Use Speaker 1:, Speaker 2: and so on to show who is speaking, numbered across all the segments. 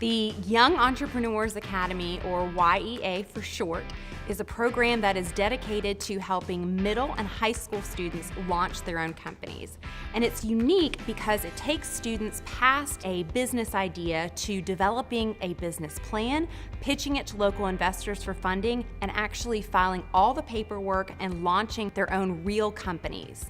Speaker 1: The Young Entrepreneurs Academy, or YEA for short, is a program that is dedicated to helping middle and high school students launch their own companies. And it's unique because it takes students past a business idea to developing a business plan, pitching it to local investors for funding, and actually filing all the paperwork and launching their own real companies.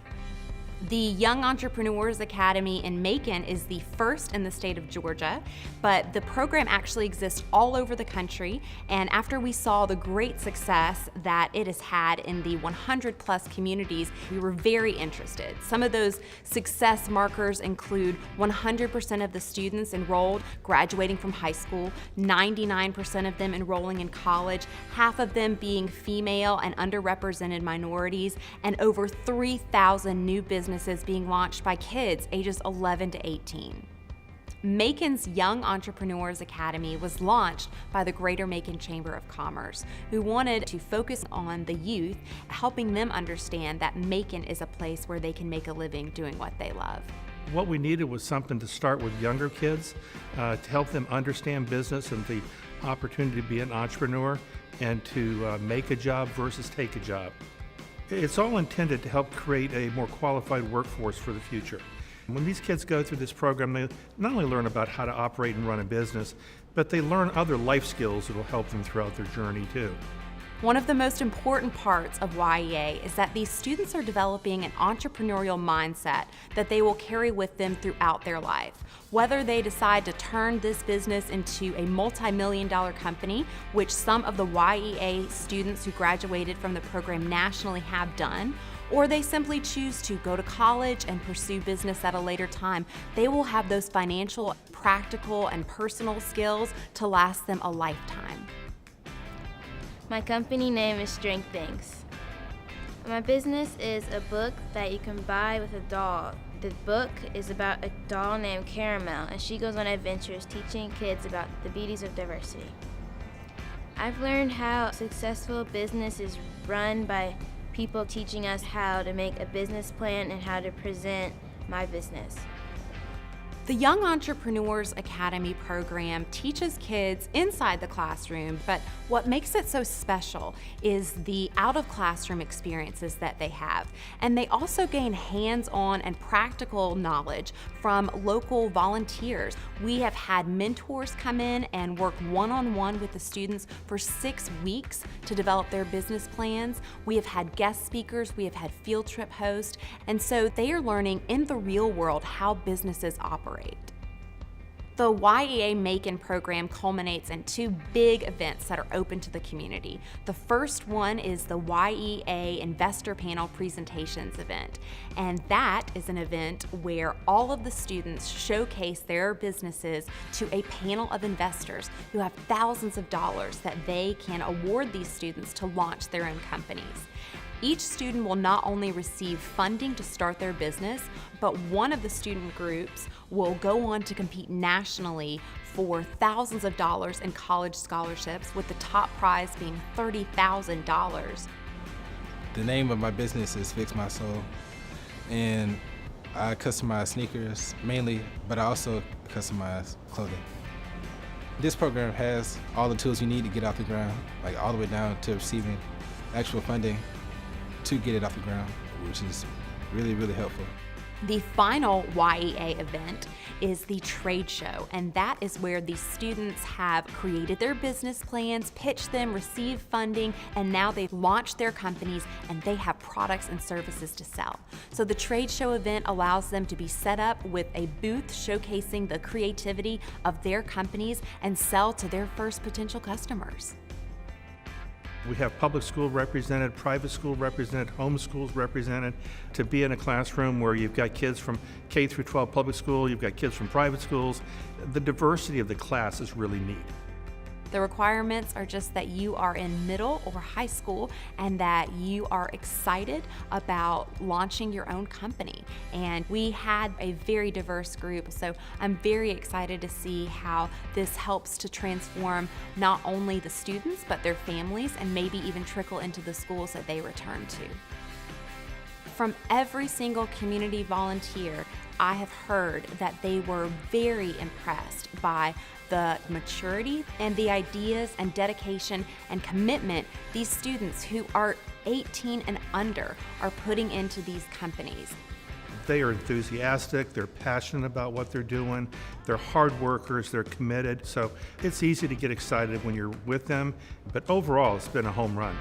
Speaker 1: The Young Entrepreneurs Academy in Macon is the first in the state of Georgia, but the program actually exists all over the country. And after we saw the great success that it has had in the 100+ communities, we were very interested. Some of those success markers include 100% of the students enrolled graduating from high school, 99% of them enrolling in college, half of them being female and underrepresented minorities, and over 3,000 new businesses being launched by kids ages 11 to 18. Macon's Young Entrepreneurs Academy was launched by the Greater Macon Chamber of Commerce, who wanted to focus on the youth, helping them understand that Macon is a place where they can make a living doing what they love.
Speaker 2: What we needed was something to start with younger kids, to help them understand business and the opportunity to be an entrepreneur and to make a job versus take a job. It's all intended to help create a more qualified workforce for the future. When these kids go through this program, they not only learn about how to operate and run a business, but they learn other life skills that will help them throughout their journey too.
Speaker 1: One of the most important parts of YEA is that these students are developing an entrepreneurial mindset that they will carry with them throughout their life. Whether they decide to turn this business into a multi-million-dollar company, which some of the YEA students who graduated from the program nationally have done, or they simply choose to go to college and pursue business at a later time, they will have those financial, practical, and personal skills to last them a lifetime.
Speaker 3: My company name is Strength Things. My business is a book that you can buy with a doll. The book is about a doll named Caramel, and she goes on adventures teaching kids about the beauties of diversity. I've learned how successful business is run by people teaching us how to make a business plan and how to present my business.
Speaker 1: The Young Entrepreneurs Academy program teaches kids inside the classroom, but what makes it so special is the out-of-classroom experiences that they have. And they also gain hands-on and practical knowledge from local volunteers. We have had mentors come in and work one-on-one with the students for 6 weeks to develop their business plans. We have had guest speakers, we have had field trip hosts, and so they are learning in the real world how businesses operate. The YEA Macon program culminates in 2 big events that are open to the community. The first one is the YEA Investor Panel Presentations event, and that is an event where all of the students showcase their businesses to a panel of investors who have thousands of dollars that they can award these students to launch their own companies. Each student will not only receive funding to start their business, but one of the student groups will go on to compete nationally for thousands of dollars in college scholarships, with the top prize being $30,000.
Speaker 4: The name of my business is Fix My Soul, and I customize sneakers mainly, but I also customize clothing. This program has all the tools you need to get off the ground, like all the way down to receiving actual funding to get it off the ground, which is really, really helpful.
Speaker 1: The final YEA event is the trade show, and that is where the students have created their business plans, pitched them, received funding, and now they've launched their companies and they have products and services to sell. So the trade show event allows them to be set up with a booth showcasing the creativity of their companies and sell to their first potential customers.
Speaker 2: We have public school represented, private school represented, home schools represented. To be in a classroom where you've got kids from K through 12 public school, you've got kids from private schools, the diversity of the class is really neat.
Speaker 1: The requirements are just that you are in middle or high school and that you are excited about launching your own company. And we had a very diverse group, so I'm very excited to see how this helps to transform not only the students, but their families, and maybe even trickle into the schools that they return to. from every single community volunteer, I have heard that they were very impressed by the maturity and the ideas and dedication and commitment these students who are 18 and under are putting into these companies.
Speaker 2: They are enthusiastic, they're passionate about what they're doing, they're hard workers, they're committed, so it's easy to get excited when you're with them, but overall it's been a home run.